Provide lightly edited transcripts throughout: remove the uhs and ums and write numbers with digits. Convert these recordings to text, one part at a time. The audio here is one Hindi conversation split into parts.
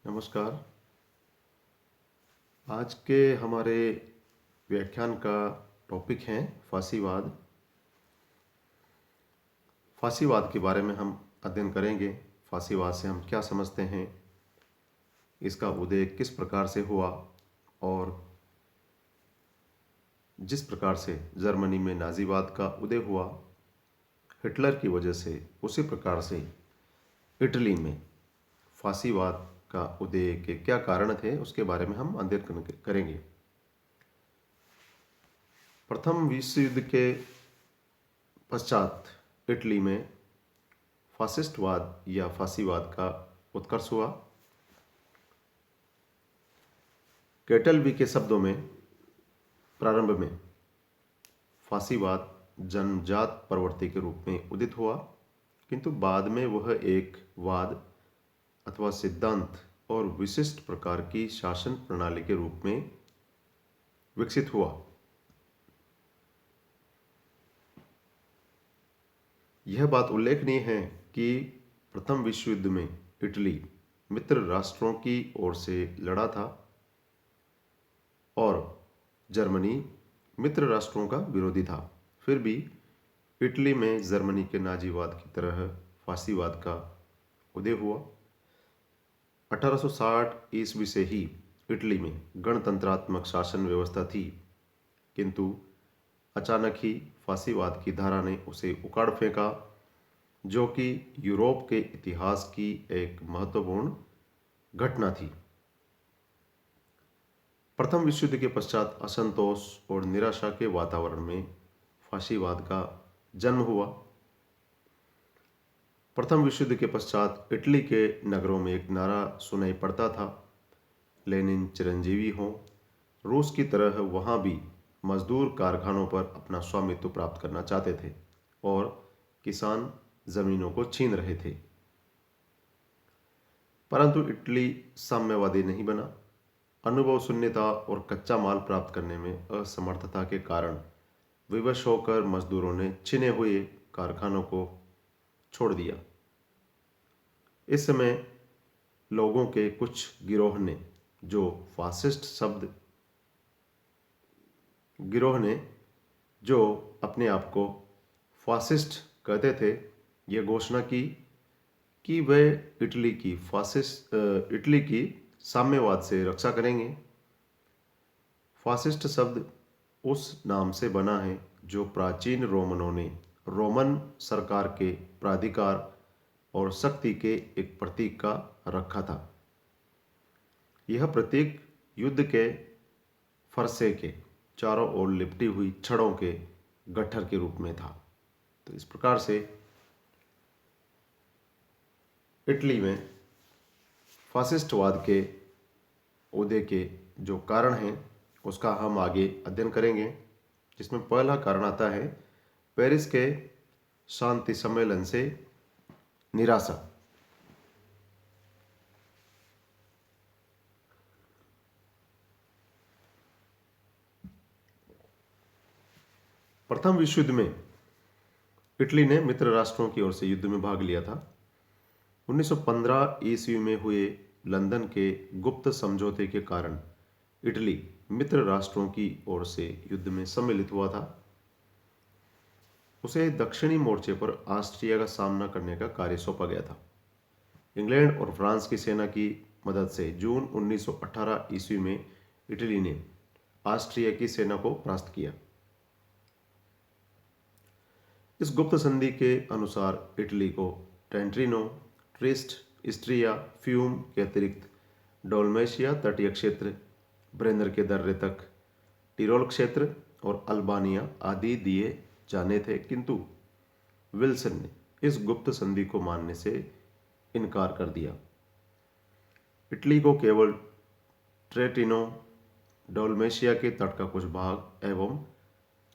नमस्कार। आज के हमारे व्याख्यान का टॉपिक है फांसीवाद। फांसीवाद के बारे में हम अध्ययन करेंगे। फांसीवाद से हम क्या समझते हैं, इसका उदय किस प्रकार से हुआ और जिस प्रकार से जर्मनी में नाजीवाद का उदय हुआ हिटलर की वजह से, उसी प्रकार से इटली में फांसीवाद का उदय के क्या कारण थे, उसके बारे में हम अध्ययन करेंगे। प्रथम विश्व युद्ध के पश्चात इटली में फासिस्टवाद या फांसीवाद का उत्कर्ष हुआ। कैटलबी के शब्दों में प्रारंभ में फांसीवाद जन्मजात प्रवृत्ति के रूप में उदित हुआ, किंतु बाद में वह एक वाद अथवा सिद्धांत और विशिष्ट प्रकार की शासन प्रणाली के रूप में विकसित हुआ। यह बात उल्लेखनीय है कि प्रथम विश्व युद्ध में इटली मित्र राष्ट्रों की ओर से लड़ा था और जर्मनी मित्र राष्ट्रों का विरोधी था। फिर भी इटली में जर्मनी के नाजीवाद की तरह फांसीवाद का उदय हुआ। 1860 ईस्वी से ही इटली में गणतंत्रात्मक शासन व्यवस्था थी, किंतु अचानक ही फांसीवाद की धारा ने उसे उखाड़ फेंका, जो कि यूरोप के इतिहास की एक महत्वपूर्ण घटना थी। प्रथम विश्व युद्ध के पश्चात असंतोष और निराशा के वातावरण में फांसीवाद का जन्म हुआ। प्रथम विश्व युद्ध के पश्चात इटली के नगरों में एक नारा सुनाई पड़ता था, लेनिन चिरंजीवी हों। रूस की तरह वहाँ भी मजदूर कारखानों पर अपना स्वामित्व प्राप्त करना चाहते थे और किसान जमीनों को छीन रहे थे। परंतु इटली साम्यवादी नहीं बना। अनुभव शून्यता और कच्चा माल प्राप्त करने में असमर्थता के कारण विवश होकर मजदूरों ने छिने हुए कारखानों को छोड़ दिया। इस समय लोगों के कुछ गिरोह ने जो अपने आप को फासिस्ट कहते थे, यह घोषणा की कि वे इटली की साम्यवाद से रक्षा करेंगे। फासिस्ट शब्द उस नाम से बना है जो प्राचीन रोमनों ने रोमन सरकार के प्राधिकार और शक्ति के एक प्रतीक का रखा था। यह प्रतीक युद्ध के फरसे के चारों ओर लिपटी हुई छड़ों के गट्ठर के रूप में था। तो इस प्रकार से इटली में फासिस्टवाद के उदय के जो कारण हैं उसका हम आगे अध्ययन करेंगे, जिसमें पहला कारण आता है पेरिस के शांति सम्मेलन से निराशा। प्रथम विश्व युद्ध में इटली ने मित्र राष्ट्रों की ओर से युद्ध में भाग लिया था। 1915 ईस्वी में हुए लंदन के गुप्त समझौते के कारण इटली मित्र राष्ट्रों की ओर से युद्ध में सम्मिलित हुआ था। उसे दक्षिणी मोर्चे पर ऑस्ट्रिया का सामना करने का कार्य सौंपा गया था। इंग्लैंड और फ्रांस की सेना की मदद से जून 1918 ईस्वी में इटली ने ऑस्ट्रिया की सेना को परास्त किया। इस गुप्त संधि के अनुसार इटली को ट्रेंटिनो, ट्रिस्ट, इस्ट्रिया, फ्यूम के अतिरिक्त डोलमेशिया तटीय क्षेत्र, ब्रेनर के दर्रे तक, टिरोल क्षेत्र और अल्बानिया आदि दिए जाने थे, किंतु विल्सन ने इस गुप्त संधि को मानने से इनकार कर दिया। इटली को केवल ट्रेटिनो, डोलमेशिया के तट का कुछ भाग एवं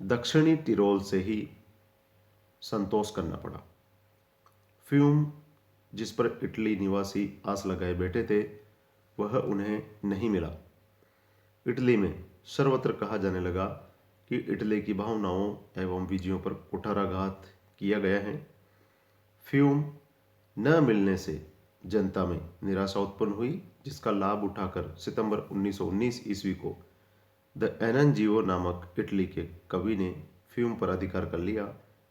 दक्षिणी टिरोल से ही संतोष करना पड़ा। फ्यूम, जिस पर इटली निवासी आस लगाए बैठे थे, वह उन्हें नहीं मिला। इटली में सर्वत्र कहा जाने लगा कि इटली की भावनाओं एवं विजयों पर कुठाराघात किया गया है। फ्यूम न मिलने से जनता में निराशा उत्पन्न हुई, जिसका लाभ उठाकर सितंबर 1919 ईस्वी को द एनएनजीओ नामक इटली के कवि ने फ्यूम पर अधिकार कर लिया,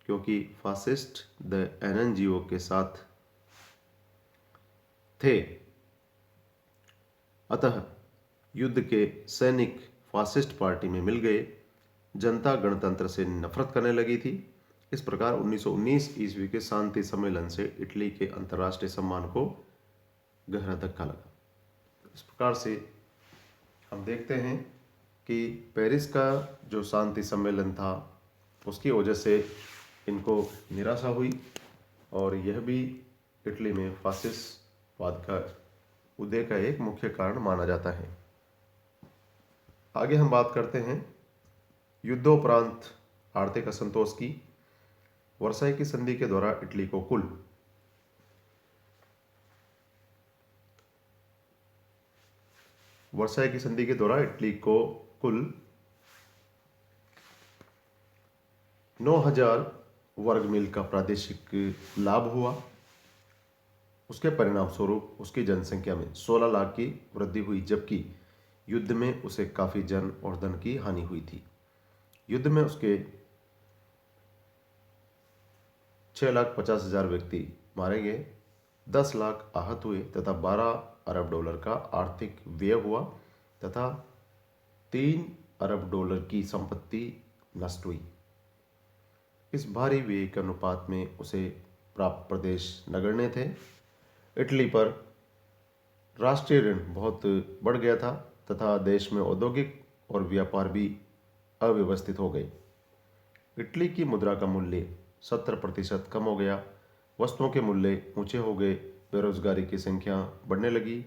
क्योंकि फासिस्ट द एनएनजीओ के साथ थे। अतः युद्ध के सैनिक फासिस्ट पार्टी में मिल गए। जनता गणतंत्र से नफरत करने लगी थी। इस प्रकार 1919 ईस्वी के शांति सम्मेलन से इटली के अंतर्राष्ट्रीय सम्मान को गहरा धक्का लगा। इस प्रकार से हम देखते हैं कि पेरिस का जो शांति सम्मेलन था उसकी वजह से इनको निराशा हुई, और यह भी इटली में फासिस्टवाद का उदय का एक मुख्य कारण माना जाता है। आगे हम बात करते हैं युद्धोपरांत आर्थिक असंतोष की। वर्साई की संधि के द्वारा इटली को कुल 9,000 वर्ग मील का प्रादेशिक लाभ हुआ। उसके परिणाम स्वरूप उसकी जनसंख्या में 16 लाख की वृद्धि हुई, जबकि युद्ध में उसे काफी जन और धन की हानि हुई थी। युद्ध में उसके 6,50,000 व्यक्ति मारे गए, 10 लाख आहत हुए तथा 12 अरब डॉलर का आर्थिक व्यय हुआ तथा 3 अरब डॉलर की संपत्ति नष्ट हुई। इस भारी व्यय के अनुपात में उसे प्राप्त प्रदेश नगण्य थे। इटली पर राष्ट्रीय ऋण बहुत बढ़ गया था तथा देश में औद्योगिक और व्यापार भी अव्यवस्थित हो गए। इटली की मुद्रा का मूल्य 70% कम हो गया, वस्तुओं के मूल्य ऊंचे हो गए, बेरोजगारी की संख्या बढ़ने लगी।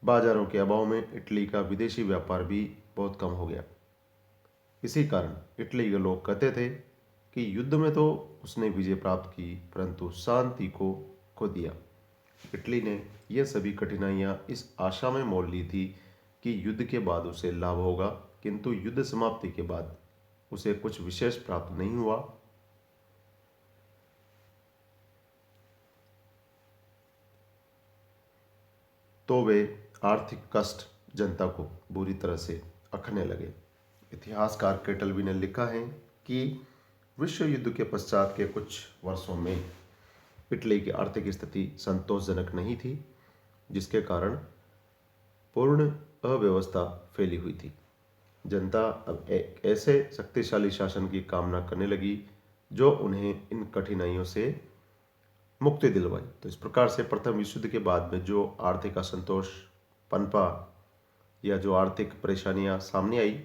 बाजारों के अभाव में इटली का विदेशी व्यापार भी बहुत कम हो गया। इसी कारण इटली के लोग कहते थे कि युद्ध में तो उसने विजय प्राप्त की, परंतु शांति को खो दिया। इटली ने यह सभी कठिनाइयां इस आशा में मोल ली थी कि युद्ध के बाद उसे लाभ होगा, किंतु युद्ध समाप्ति के बाद उसे कुछ विशेष प्राप्त नहीं हुआ। तो वे आर्थिक कष्ट जनता को बुरी तरह से अखने लगे। इतिहासकार केटलवी ने लिखा है कि विश्व युद्ध के पश्चात के कुछ वर्षों में इटली की आर्थिक स्थिति संतोषजनक नहीं थी, जिसके कारण पूर्ण अव्यवस्था फैली हुई थी। जनता अब एक ऐसे शक्तिशाली शासन की कामना करने लगी जो उन्हें इन कठिनाइयों से मुक्ति दिलवाई। तो इस प्रकार से प्रथम विश्व युद्ध के बाद में जो आर्थिक असंतोष पनपा या जो आर्थिक परेशानियां सामने आई,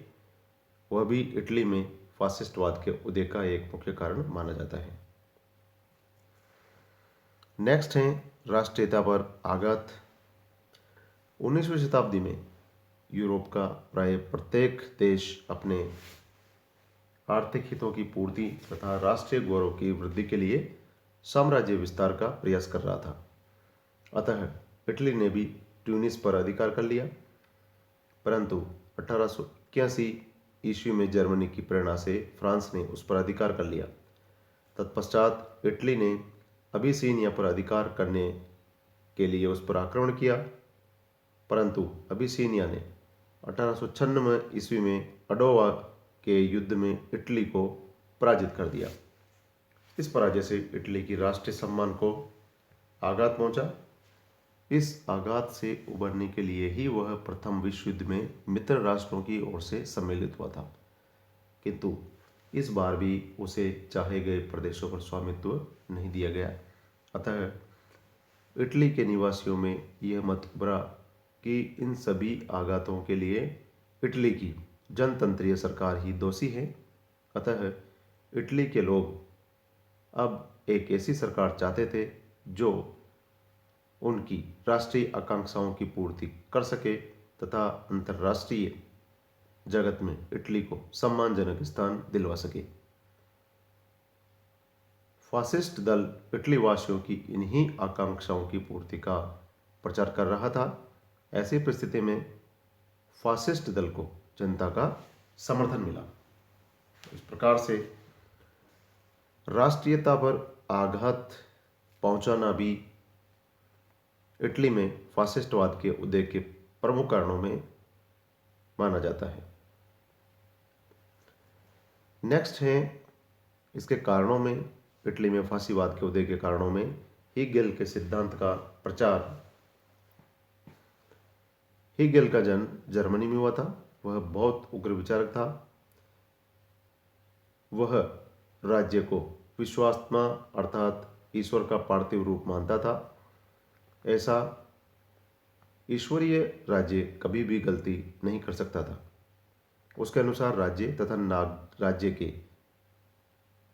वह भी इटली में फासिस्टवाद के उदय का एक मुख्य कारण माना जाता है। नेक्स्ट है राष्ट्रीयता पर आघात। 19वीं शताब्दी में यूरोप का प्राय प्रत्येक देश अपने आर्थिक हितों की पूर्ति तथा राष्ट्रीय गौरव की वृद्धि के लिए साम्राज्य विस्तार का प्रयास कर रहा था। अतः इटली ने भी ट्यूनिस पर अधिकार कर लिया, परंतु 1881 ईस्वी में जर्मनी की प्रेरणा से फ्रांस ने उस पर अधिकार कर लिया। तत्पश्चात इटली ने अबिसिनिया पर अधिकार करने के लिए उस पर आक्रमण किया, परंतु अबिसिनिया ने 1896 ईस्वी में अडोवा के युद्ध में इटली को पराजित कर दिया। इस पराजय से इटली की राष्ट्रीय सम्मान को आघात पहुंचा। इस आघात से उबरने के लिए ही वह प्रथम विश्व युद्ध में मित्र राष्ट्रों की ओर से सम्मिलित हुआ था, किंतु इस बार भी उसे चाहे गए प्रदेशों पर स्वामित्व नहीं दिया गया। अतः इटली के निवासियों में यह मत उभरा कि इन सभी आघातों के लिए इटली की जनतंत्रीय सरकार ही दोषी है। अतः इटली के लोग अब एक ऐसी सरकार चाहते थे जो उनकी राष्ट्रीय आकांक्षाओं की पूर्ति कर सके तथा अंतर्राष्ट्रीय जगत में इटली को सम्मानजनक स्थान दिलवा सके। फासिस्ट दल इटली वासियों की इन्हीं आकांक्षाओं की पूर्ति का प्रचार कर रहा था। ऐसी परिस्थिति में फासिस्ट दल को जनता का समर्थन मिला। इस प्रकार से राष्ट्रीयता पर आघात पहुंचाना भी इटली में फासिस्टवाद के उदय के प्रमुख कारणों में माना जाता है। नेक्स्ट है इसके कारणों में, इटली में फासीवाद के उदय के कारणों में हीगेल के सिद्धांत का प्रचार। हीगेल का जन्म जर्मनी में हुआ था। वह बहुत उग्र विचारक था। वह राज्य को विश्वात्मा अर्थात ईश्वर का पार्थिव रूप मानता था। ऐसा ईश्वरीय राज्य कभी भी गलती नहीं कर सकता था। उसके अनुसार राज्य तथा नाग राज्य के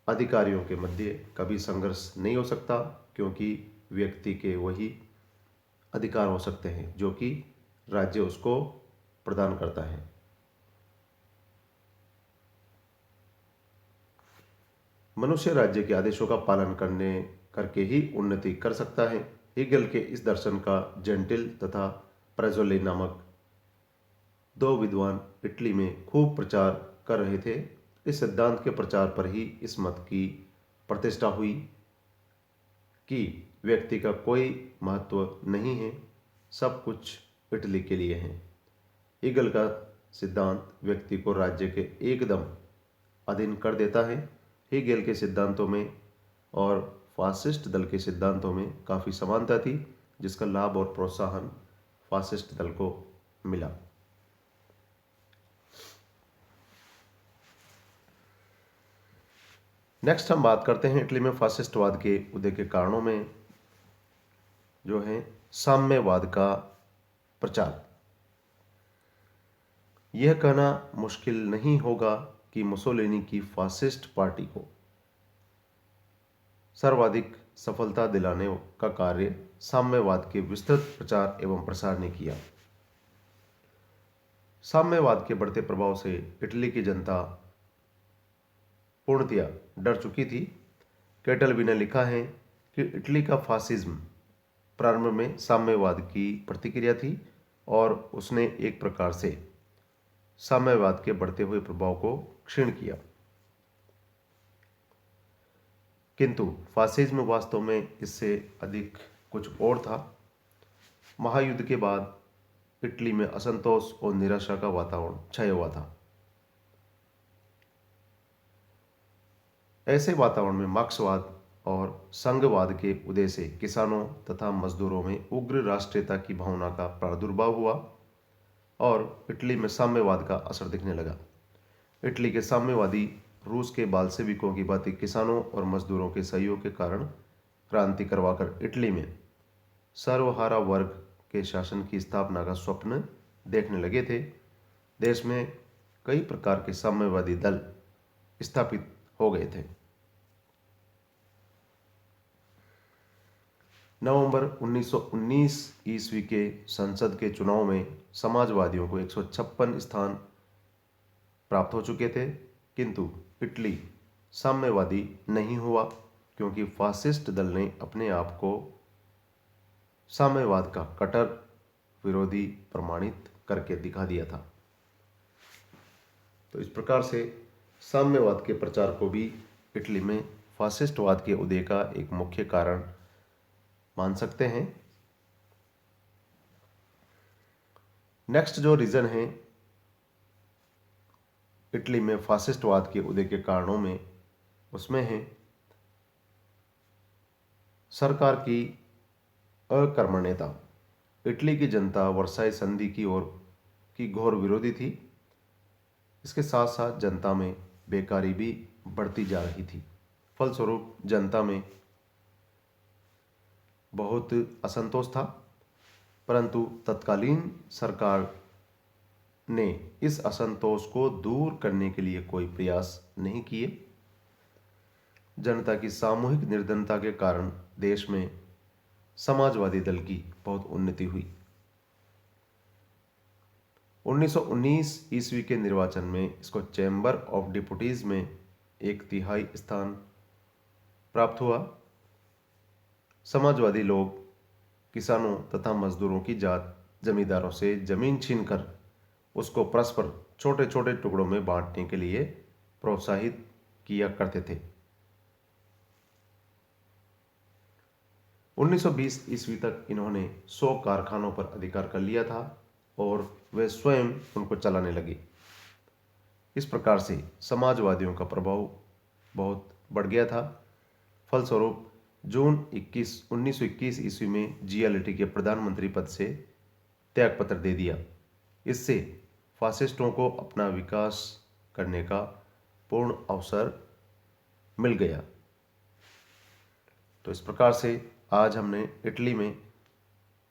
अधिकारियों के मध्य कभी संघर्ष नहीं हो सकता, क्योंकि व्यक्ति के वही अधिकार हो सकते हैं जो कि राज्य उसको प्रदान करता है। मनुष्य राज्य के आदेशों का पालन करके ही उन्नति कर सकता है। हीगेल के इस दर्शन का जेंटिल तथा प्रेजोले नामक दो विद्वान इटली में खूब प्रचार कर रहे थे। इस सिद्धांत के प्रचार पर ही इस मत की प्रतिष्ठा हुई कि व्यक्ति का कोई महत्व नहीं है, सब कुछ इटली के लिए है। हीगेल का सिद्धांत व्यक्ति को राज्य के एकदम अधीन कर देता है। हीगेल के सिद्धांतों में और फासिस्ट दल के सिद्धांतों में काफ़ी समानता थी, जिसका लाभ और प्रोत्साहन फासिस्ट दल को मिला। नेक्स्ट हम बात करते हैं इटली में फासिस्टवाद के उदय के कारणों में, जो है साम्यवाद का प्रचार। यह कहना मुश्किल नहीं होगा कि मुसोलिनी की फासिस्ट पार्टी को सर्वाधिक सफलता दिलाने का कार्य साम्यवाद के विस्तृत प्रचार एवं प्रसार ने किया। साम्यवाद के बढ़ते प्रभाव से इटली की जनता पूर्णतया डर चुकी थी। कैटलवी ने लिखा है कि इटली का फासिज्म प्रारंभ में साम्यवाद की प्रतिक्रिया थी और उसने एक प्रकार से साम्यवाद के बढ़ते हुए प्रभाव को क्षीण किया। किंतु फासिज्म वास्तव में इससे अधिक कुछ और था। महायुद्ध के बाद इटली में असंतोष और निराशा का वातावरण छाया हुआ था। ऐसे वातावरण में मार्क्सवाद और संघवाद के उदय से किसानों तथा मजदूरों में उग्र राष्ट्रीयता की भावना का प्रादुर्भाव हुआ और इटली में साम्यवाद का असर दिखने लगा। इटली के साम्यवादी रूस के बाल्शेविकों की भांति किसानों और मजदूरों के सहयोग के कारण क्रांति करवाकर इटली में सर्वहारा वर्ग के शासन की स्थापना का स्वप्न देखने लगे थे। देश में कई प्रकार के साम्यवादी दल स्थापित हो गए थे। नवंबर 1919 ईस्वी के संसद के चुनाव में समाजवादियों को 156 स्थान प्राप्त हो चुके थे, किंतु इटली साम्यवादी नहीं हुआ, क्योंकि फासिस्ट दल ने अपने आप को साम्यवाद का कट्टर विरोधी प्रमाणित करके दिखा दिया था। तो इस प्रकार से साम्यवाद के प्रचार को भी इटली में फासिस्टवाद के उदय का एक मुख्य कारण मान सकते हैं। नेक्स्ट जो रीजन है इटली में फासिस्टवाद के उदय के कारणों में, उसमें है सरकार की अकर्मण्यता। इटली की जनता वर्साई संधि की ओर की घोर विरोधी थी। इसके साथ साथ जनता में बेकारी भी बढ़ती जा रही थी। फलस्वरूप जनता में बहुत असंतोष था, परंतु तत्कालीन सरकार ने इस असंतोष को दूर करने के लिए कोई प्रयास नहीं किए। जनता की सामूहिक निर्धनता के कारण देश में समाजवादी दल की बहुत उन्नति हुई। 1919 ईस्वी के निर्वाचन में इसको चैम्बर ऑफ डिप्यूटीज में 1/3 स्थान प्राप्त हुआ। समाजवादी लोग किसानों तथा मजदूरों की जात जमींदारों से जमीन छीनकर उसको परस्पर छोटे छोटे टुकड़ों में बांटने के लिए प्रोत्साहित किया करते थे। 1920 ईस्वी तक इन्होंने 100 कारखानों पर अधिकार कर लिया था और वे स्वयं उनको चलाने लगे। इस प्रकार से समाजवादियों का प्रभाव बहुत बढ़ गया था। फलस्वरूप जून 1921 ईस्वी में जिया लिट्टी के प्रधानमंत्री पद से त्यागपत्र दे दिया। इससे फासिस्टों को अपना विकास करने का पूर्ण अवसर मिल गया। तो इस प्रकार से आज हमने इटली में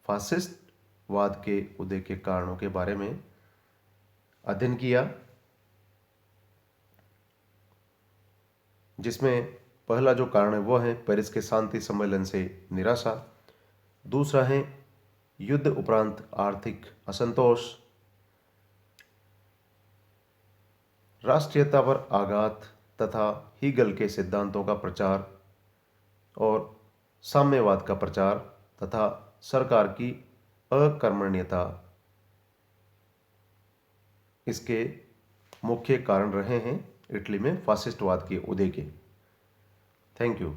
फासिस्टवाद के उदय के कारणों के बारे में अध्ययन किया, जिसमें पहला जो कारण है वह है पेरिस के शांति सम्मेलन से निराशा। दूसरा है युद्ध उपरांत आर्थिक असंतोष, राष्ट्रीयता पर आघात तथा हीगल के सिद्धांतों का प्रचार और साम्यवाद का प्रचार तथा सरकार की अकर्मण्यता इसके मुख्य कारण रहे हैं इटली में फासिस्टवाद के उदय के। Thank you.